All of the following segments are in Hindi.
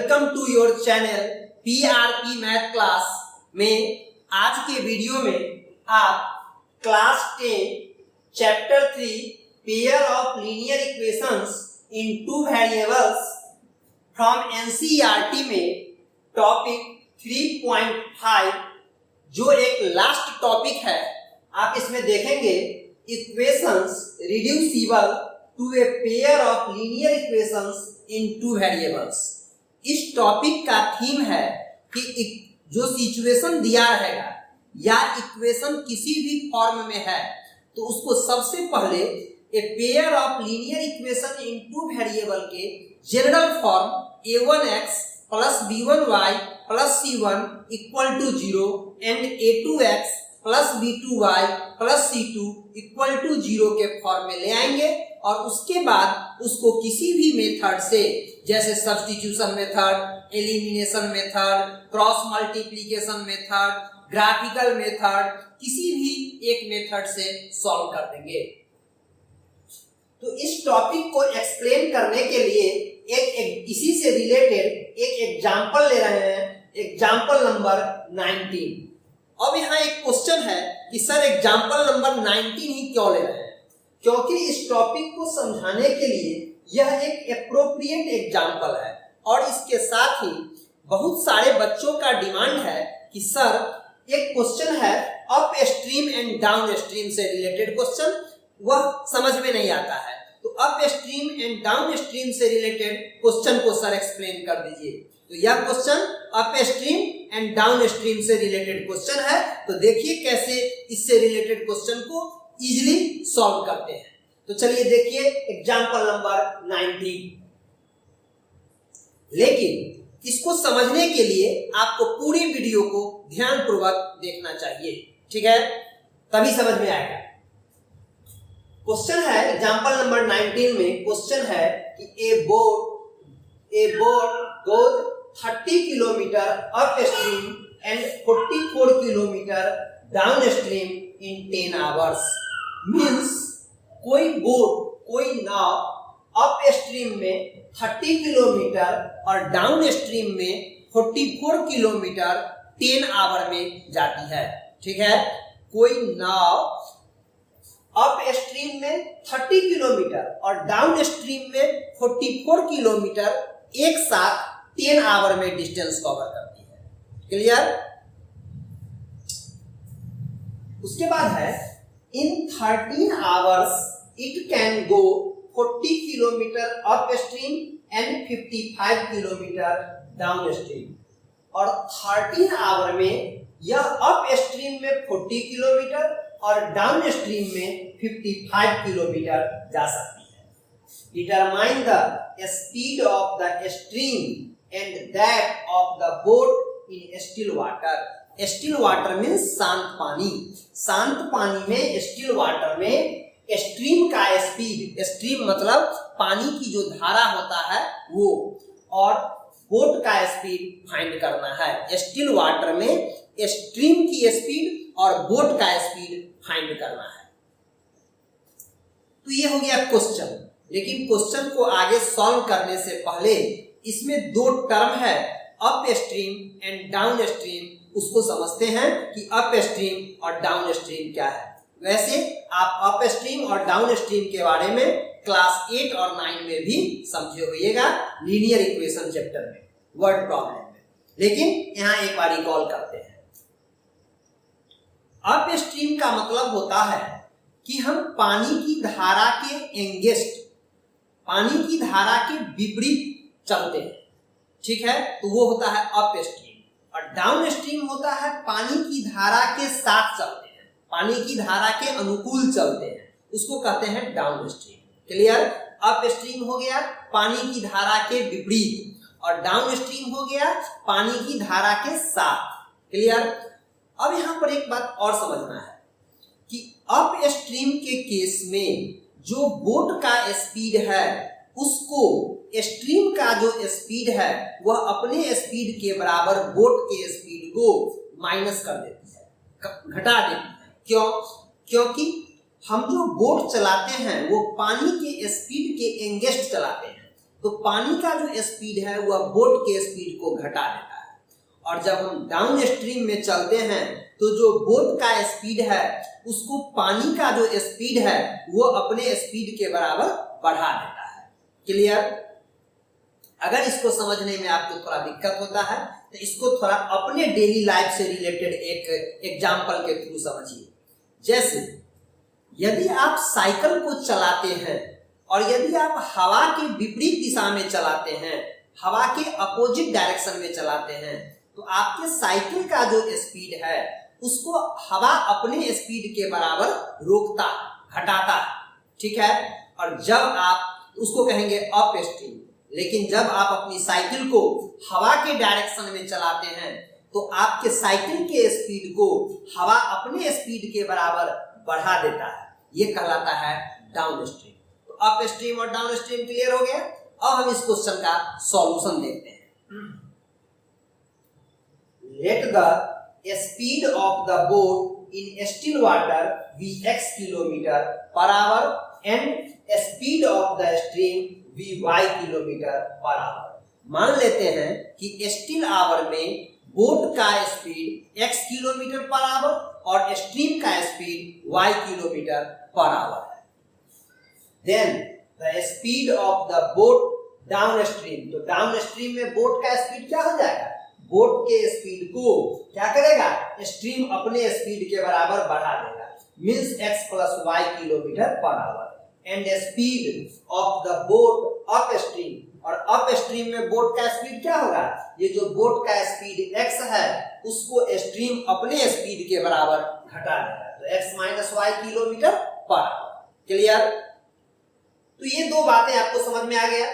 Welcome to your channel PRP math class में। आज के वीडियो में आप class 10 chapter 3 pair of linear equations in two variables from NCERT में टॉपिक 3.5 जो एक लास्ट टॉपिक है, आप इसमें देखेंगे equations reducible to a pair of linear equations in two variables. इस टॉपिक का थीम है कि जो सिचुएशन दिया रहेगा या इक्वेशन किसी भी फॉर्म में है तो उसको सबसे पहले a pair of linear equation in two variable के general form a1x plus b1y plus c1 equal to 0 and a2x plus b2y plus c2 equal to 0 के फॉर्म में ले आएंगे और उसके बाद उसको किसी भी मेथड से, जैसे substitution method, elimination method, cross multiplication method, graphical method, किसी भी एक मेथड से सॉल्व कर देंगे। तो इस टॉपिक को एक्सप्लेन करने के लिए एक इसी से रिलेटेड एक एग्जांपल ले रहे हैं, एग्जांपल नंबर 19। अब यहाँ एक क्वेश्चन है कि सर एग्जांपल नंबर 19 ही क्यों ले रहे हैं? क्योंकि इस टॉपिक को समझाने के लिए यह एक एप्रोप्रिएट एग्जांपल है और इसके साथ ही बहुत सारे बच्चों का डिमांड है कि सर एक क्वेश्चन है up stream and down stream से रिलेटेड क्वेश्चन, वह समझ में नहीं आता है, तो up stream and down stream से रिलेटेड क्वेश्चन को सर एक्सप्लेन कर दीजिए। तो यह question up stream and down stream से रिलेटेड क्वेश्चन है, तो देखिए कैसे इससे रिलेटेड क्वेश्चन को इजीली सॉल्व करते हैं। तो चलिए देखिए एग्जांपल नंबर 19। लेकिन इसको समझने के लिए आपको पूरी वीडियो को ध्यानपूर्वक देखना चाहिए, ठीक है, तभी समझ में आएगा। क्वेश्चन है एग्जांपल नंबर 19 में क्वेश्चन है कि ए boat goes 30 kilometre up stream and 44 kilometre down stream in 10 hours. Means कोई बोट, कोई नाव अप स्ट्रीम में 30 किलोमीटर और डाउन स्ट्रीम में 44 किलोमीटर 10 आवर में जाती है, ठीक है। कोई नाव अप स्ट्रीम में 30 किलोमीटर और डाउन स्ट्रीम में 44 किलोमीटर एक साथ 10 आवर में डिस्टेंस कवर करती है। क्लियर? उसके बाद है इन 13 hours it can go 40 kilometre up stream and 55 kilometre down stream. और 13 आवर में यह अप स्ट्रीम में 40 किलोमीटर और डाउन स्ट्रीम में 55 किलोमीटर जा सकती है। Determine the speed of the stream and that of the boat in still water. Still water means शांत पानी। शांत पानी में, स्टिल वाटर में स्ट्रीम का स्पीड, स्ट्रीम मतलब पानी की जो धारा होता है वो, और बोट का स्पीड फाइंड करना है। स्टिल वाटर में स्ट्रीम की स्पीड और बोट का स्पीड फाइंड करना है। तो ये हो गया क्वेश्चन। लेकिन क्वेश्चन को आगे सॉल्व करने से पहले इसमें दो टर्म है, up stream and down stream, उसको समझते हैं कि अप स्ट्रीम और डाउन स्ट्रीम क्या है। वैसे आप अप स्ट्रीम और डाउन स्ट्रीम के बारे में क्लास 8 और 9 में भी समझे होइएगा, लीनियर इक्वेशन चैप्टर में, वर्ड प्रॉब्लम में। लेकिन यहाँ एक बार रिकॉल करते हैं। अप स्ट्रीम का मतलब होता है कि हम पानी की धारा के एंगेस्ट, पानी की धारा के विपरीत चलते हैं, ठीक है, तो वो होता है अप स्ट्रीम। और डाउन स्ट्रीम होता है पानी की धारा के साथ चलते हैं, पानी की धारा के अनुकूल चलते हैं, उसको कहते हैं down stream. Clear? Up stream हो गया पानी की धारा के विपरीत और डाउन स्ट्रीम हो गया पानी की धारा के साथ। क्लियर? अब यहां पर एक बात और समझना है कि अप स्ट्रीम के केस में जो बोट का स्पीड है उसको स्ट्रीम का जो स्पीड है वह अपने स्पीड के बराबर बोट के स्पीड को माइनस कर देती है, घटा देती है। क्यों? क्योंकि हम जो बोट चलाते हैं वो पानी के स्पीड के एंगेस्ट चलाते हैं, तो पानी का जो स्पीड है वह बोट के स्पीड को घटा देता है, और जब हम डाउन स्ट्रीम में चलते हैं तो जो बोट का स्पीड है उसको पानी का जो स्पीड है वो अपने स्पीड के बराबर बढ़ा देता है। क्लियर? अगर इसको समझने में आपको थोड़ा दिक्कत होता है तो इसको थोड़ा अपने डेली लाइफ से रिलेटेड एक एग्जांपल के थ्रू समझिए। जैसे यदि आप साइकिल को चलाते हैं और यदि आप हवा के विपरीत दिशा में चलाते हैं, हवा के अपोजिट डायरेक्शन में चलाते हैं, तो आपके साइकिल का जो स्पीड है उसको हवा अपने स्पीड के बराबर रोकता, घटाता है। ठीक है? और जब आप उसको कहेंगे अप स्ट्रीम, लेकिन जब आप अपनी साइकिल को हवा के डायरेक्शन में चलाते हैं तो आपके साइकिल के स्पीड को हवा अपने स्पीड के बराबर बढ़ा देता है। ये कहलाता है डाउन स्ट्रीम। तो अप स्ट्रीम और डाउन स्ट्रीम क्लियर हो गया। अब हम इस क्वेश्चन का सॉल्यूशन देखते हैं। Let the speed of the boat in still water be x kilometre per hour and speed of the stream be y kilometre per hour. मान लेते हैं कि स्टिल आवर में बोट का speed x kilometre per hour और स्ट्रीम का speed y kilometre per hour है। Then the speed of the boat downstream, तो डाउन स्ट्रीम में बोट का स्पीड क्या हो जाएगा? बोट के स्पीड को क्या करेगा? स्ट्रीम अपने स्पीड के बराबर बढ़ा देगा, means x plus y kilometre per hour. And speed of the boat up stream, और अप स्ट्रीम में बोट का स्पीड क्या होगा? ये जो बोट का स्पीड x है उसको स्ट्रीम अपने स्पीड के बराबर घटा देगा, तो x minus y kilometre per our. Clear? तो ये दो बातें आपको समझ में आ गया।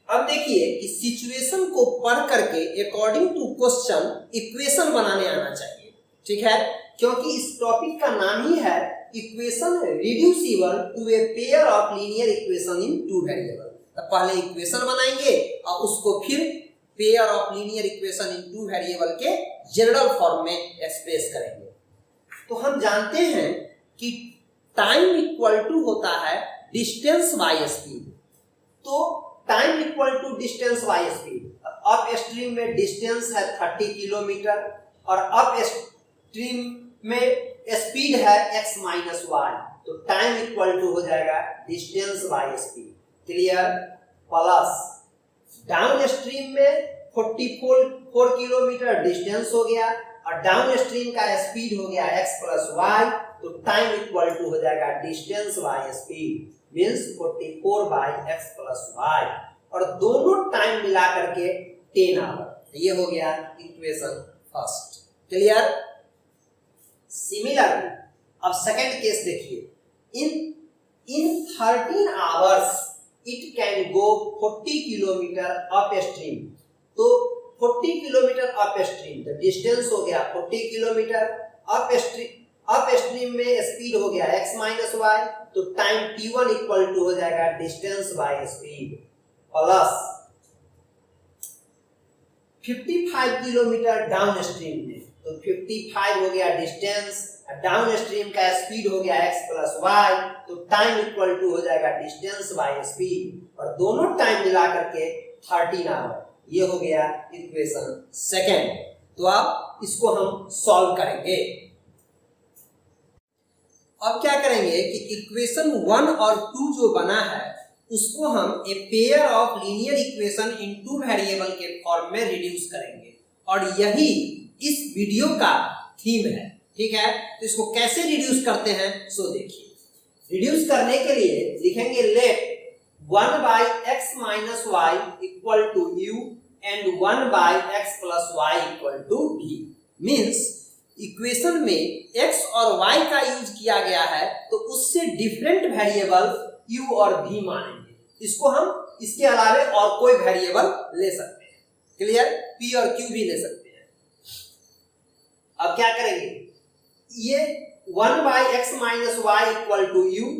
अब देखिए कि सिचुएशन को पढ़ करके अकॉर्डिंग टू क्वेश्चन इक्वेशन बनाने आना चाहिए। ठीक है? क्योंकि इस टॉपिक का नाम ही है equation reducible to a pair of linear equation in two variable. तो पहले इक्वेशन बनाएंगे और उसको फिर pair of linear equation in two variable के जनरल फॉर्म में एक्सप्रेस करेंगे। तो हम जानते हैं कि टाइम इक्वल टू होता है डिस्टेंस बाय स्पीड। तो time equal to distance by speed. Upstream में डिस्टेंस है 30 किलोमीटर और अप स्ट्रीम में स्पीड है x माइनस वाई, तो टाइम इक्वल टू हो जाएगा distance by speed. Clear? Plus downstream में 44 किलोमीटर डिस्टेंस हो गया और डाउन स्ट्रीम का स्पीड हो गया x प्लस वाई, तो टाइम इक्वल टू हो जाएगा distance by speed means 44 by x plus y, और दोनों टाइम मिला करके 10 आवर। ये हो गया इक्वेशन फर्स्ट। क्लियर? सिमिलरली अब सेकंड केस देखिए। इन 13 hours it can go 40 kilometre up stream. तो 40 किलोमीटर अप स्ट्रीम, तो डिस्टेंस हो गया 40 किलोमीटर। अप स्ट्रीम में स्पीड हो गया x माइनस वाई, तो टाइम t1 इक्वल टू हो जाएगा distance by speed plus 55 kilometre down stream में, तो 55 हो गया डिस्टेंस, डाउन स्ट्रीम का स्पीड हो गया x प्लस वाई, तो टाइम इक्वल टू हो जाएगा डिस्टेंस बाय स्पीड, और दोनों टाइम मिला करके 13 आवर। ये हो गया इक्वेशन सेकेंड। तो अब इसको हम सॉल्व करेंगे। अब क्या करेंगे कि इक्वेशन 1 और 2 जो बना है उसको हम ए pair of linear equation in two variable के फॉर्म में रिड्यूस करेंगे, और यही इस वीडियो का थीम है। ठीक है? तो इसको कैसे रिड्यूस करते हैं सो देखिए। रिड्यूस करने के लिए लिखेंगे late 1 by x minus y equal to u and 1 by x plus y equal to v। Means equation में x और y का यूज किया गया है तो उससे डिफरेंट वेरिएबल u और v मानेंगे। इसको हम इसके अलावे और कोई वेरिएबल ले सकते हैं। क्लियर? p और q भी ले सकते हैं। अब क्या करेंगे? ये 1 by x minus y equal to u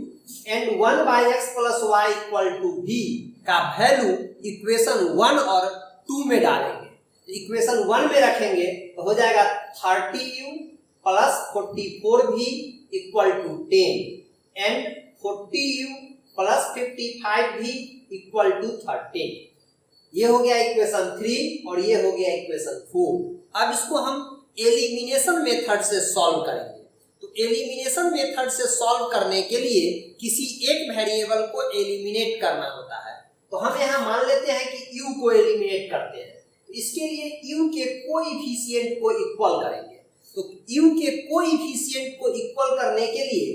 and 1 by x plus y equal to v का वैल्यू इक्वेशन 1 और 2 में डालेंगे। इक्वेशन 1 में रखेंगे तो हो जाएगा 30u plus 44v equal to 10 and 40u plus 55 भी इक्वल टू 13। ये हो गया इक्वेशन 3 और ये हो गया इक्वेशन 4। अब इसको हम एलिमिनेशन मेथड से सॉल्व करेंगे। तो एलिमिनेशन मेथड से सॉल्व करने के लिए किसी एक वेरिएबल को एलिमिनेट करना होता है। तो हम यहाँ मान लेते हैं कि u को एलिमिनेट करते हैं। तो इसके लिए u के कोएफिशिएंट को इक्वल करेंगे। तो u के कोएफिशिएंट को इक्वल करने के लिए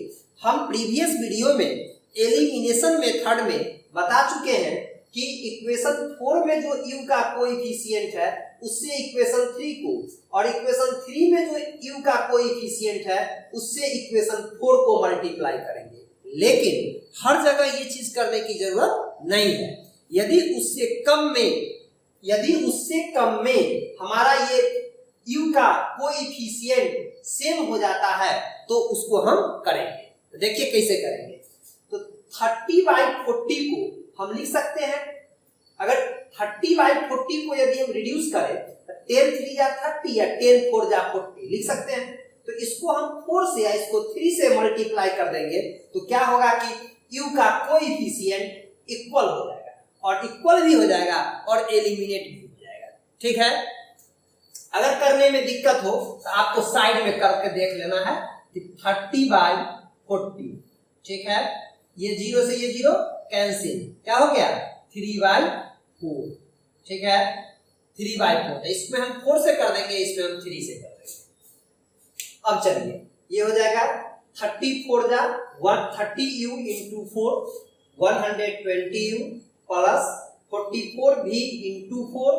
हम प्रीवियस वीडियो में एलिमिनेशन मेथड में बता चुके हैं कि इक्वेशन 4 में जो u का कोएफिशिएंट है उससे इक्वेशन 3 को, और इक्वेशन 3 में जो u का कोएफिशिएंट है उससे इक्वेशन 4 को मल्टीप्लाई करेंगे। लेकिन हर जगह ये चीज करने की जरूरत नहीं है। यदि उससे कम में हमारा ये u का कोएफिशिएंट सेम हो जाता है तो उसको हम करेंगे। तो देखिए कैसे करेंगे। तो 30/40 को हम लिख सकते हैं, अगर 30/40 को यदि हम रिड्यूस करें तो 10 3 जा 30 या 10 4 जा 40 लिख सकते हैं। तो इसको हम 4 से या इसको 3 से मल्टीप्लाई कर देंगे तो क्या होगा कि u का कोएफिशिएंट इक्वल हो जाएगा, और इक्वल भी हो जाएगा और एलिमिनेट भी हो जाएगा। ठीक है, अगर करने में दिक्कत हो तो आपको साइड में करके देख लेना है कि 30/40। ठीक है, ये 0 से ये 0 कैंसिल, क्या हो गया 3/4। ठीक है, 3/4। इसमें हम 4 से कर देंगे, इसमें हम 3 से कर देंगे। अब चलिए ये हो जाएगा 34 जा 130u इंटू 4 120u प्लस 44 भी इंटू 4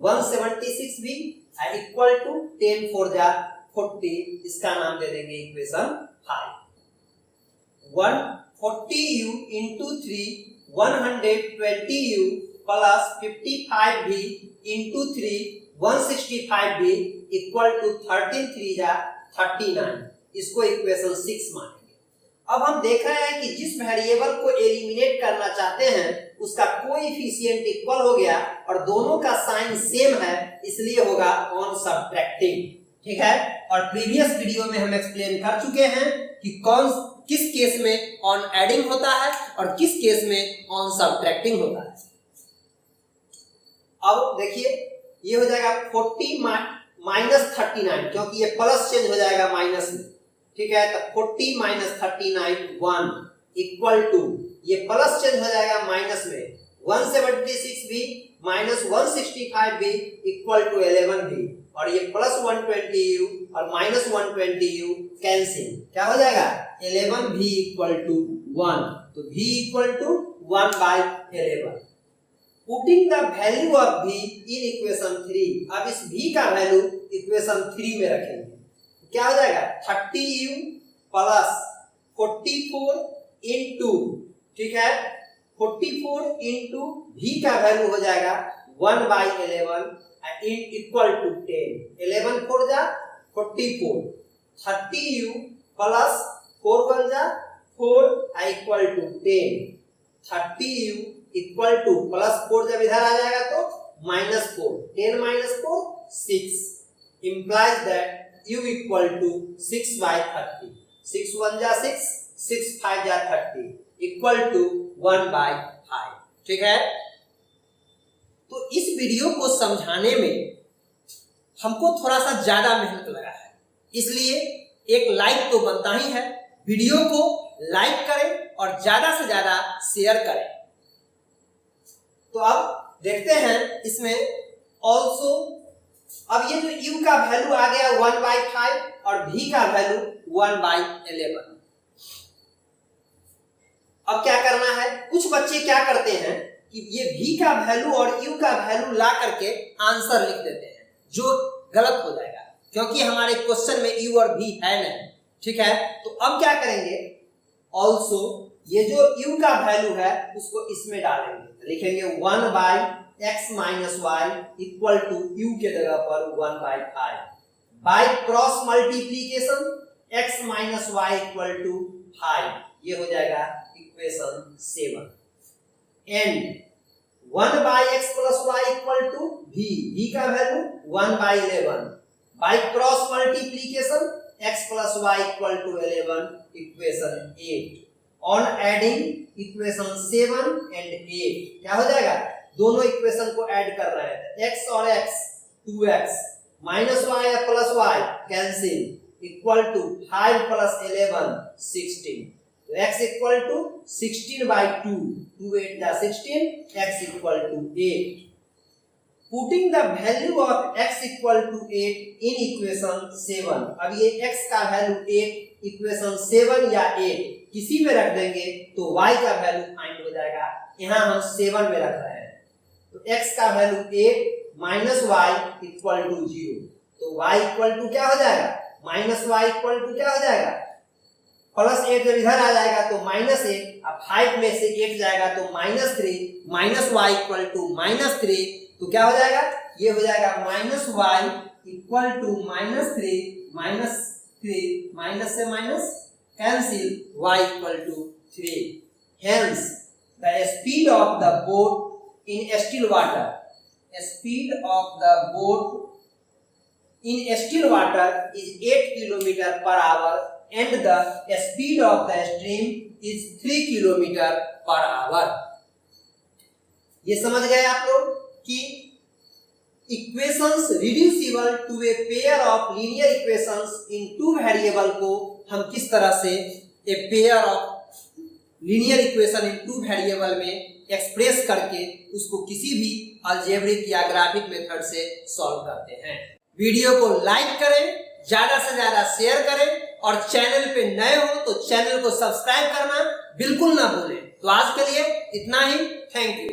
176 भी इक्वल टू 10 4 जा 40। इसका नाम दे देंगे equation 5। 140u into 3 120u plus 55 भी इंटू 3 165 भी इक्वल टू 13 3 जा 39। इसको इक्वेशन 6 मानेंगे। अब हम देख रहे हैं कि जिस वेरिएबल को एलिमिनेट करना चाहते हैं उसका कोएफिशिएंट इक्वल हो गया और दोनों का साइन सेम है, इसलिए होगा ऑन सब्ट्रैक्टिंग। ठीक है, और प्रीवियस वीडियो में हम एक्सप्लेन कर चुके हैं कि किस केस में ऑन एडिंग होता है और किस केस में ऑन सब्ट्रैक्टिंग होता है। अब देखिए ये हो जाएगा 40 माइनस 39, क्योंकि ये प्लस चेंज हो जाएगा माइनस में। ठीक है, तो 40 माइनस 39 1 इक्वल टू, ये प्लस चेंज हो जाएगा माइनस में, 176 भी माइनस 165 भी इक्वल टू 11 भी, और ये प्लस 120u और माइनस 120u कैंसिल, क्या हो जाएगा 11 भी इक्वल टू 1। तो v equal to 1/11। Putting the value of v in equation 3। अब इस v का वैल्यू इक्वेशन 3 में रखेंगे, क्या हो जाएगा 30u प्लस 44 इंटू, ठीक है 44 इंटू v का वैल्यू हो जाएगा 1/11 इक्वल टू 10। 11 4 जा 44, 30u प्लस 4 1 जा 4 equal to 10। 30u equal to plus 4 जब इधर आ जाएगा तो minus 4, 10 minus 4 6 implies that u equal to 6/30। 6 1 जा 6, 6 5 जा 30 इक्वल टू 1/5। ठीक है, तो इस वीडियो को समझाने में हमको थोड़ा सा ज्यादा मेहनत लगा है, इसलिए एक लाइक तो बनता ही है। वीडियो को लाइक करें और ज्यादा से ज्यादा शेयर करें। तो अब देखते हैं इसमें ऑल्सो, अब ये जो u का वैल्यू आ गया 1/5 और v का वैल्यू 1/11। अब क्या करना है, कुछ बच्चे क्या करते हैं कि ये v का वैल्यू और u का वैल्यू ला करके आंसर लिख देते हैं, जो गलत हो जाएगा क्योंकि हमारे क्वेश्चन में u और v है नहीं। ठीक है, तो अब क्या करेंगे, ऑल्सो ये जो u का वैल्यू है उसको इसमें डालेंगे, लिखेंगे 1/x minus y equal to u के जगह पर 1/5 by cross multiplication x minus y equal to 5। ये हो जाएगा equation 7। And 1/x plus y equal to v का value 1/11 by cross multiplication x plus y equal to 11 equation 8। On adding equation 7 and 8 क्या हो जाएगा, दोनों इक्वेशन को ऐड कर रहे हैं, x और x 2x माइनस y या plus y cancel equal to 5 plus 11 16, तो x इक्वल टू 16 बाई 2 2 8 जा 16 x equal to 8। Putting the value of x equal to 8 in equation 7, अब ये x का वैल्यू 8 इक्वेशन 7 या 8 किसी में रख देंगे तो y का वैल्यू फाइंड हो जाएगा, यहाँ हम 7 में रख रहे हैं, तो x का value 8 minus Y equal to 0, तो y इक्वल टू क्या हो जाएगा, माइनस वाई इक्वल टू क्या हो जाएगा, प्लस 8 जब इधर आ जाएगा तो माइनस 8, अब 5 में से 8 जाएगा तो minus 3, minus Y equal to minus 3, तो क्या हो जाएगा, ये हो जाएगा minus Y equal to minus 3 minus से minus cancel y equal to 3। Hence the speed of the boat in still water, speed of the boat in still water is 8 kilometre per hour and the speed of the stream is 3 kilometre per hour. ये समझ गए आप लोग कि equations reducible to a pair of linear equations in two variable को हम किस तरह से a pair of linear equation in two variable में एक्सप्रेस करके उसको किसी भी अलजेब्रिक या ग्राफिक मेथड से सॉल्व करते हैं। वीडियो को लाइक करें, ज्यादा से ज्यादा शेयर करें और चैनल पे नए हो तो चैनल को सब्सक्राइब करना बिल्कुल ना भूलें। तो आज के लिए इतना ही, थैंक यू।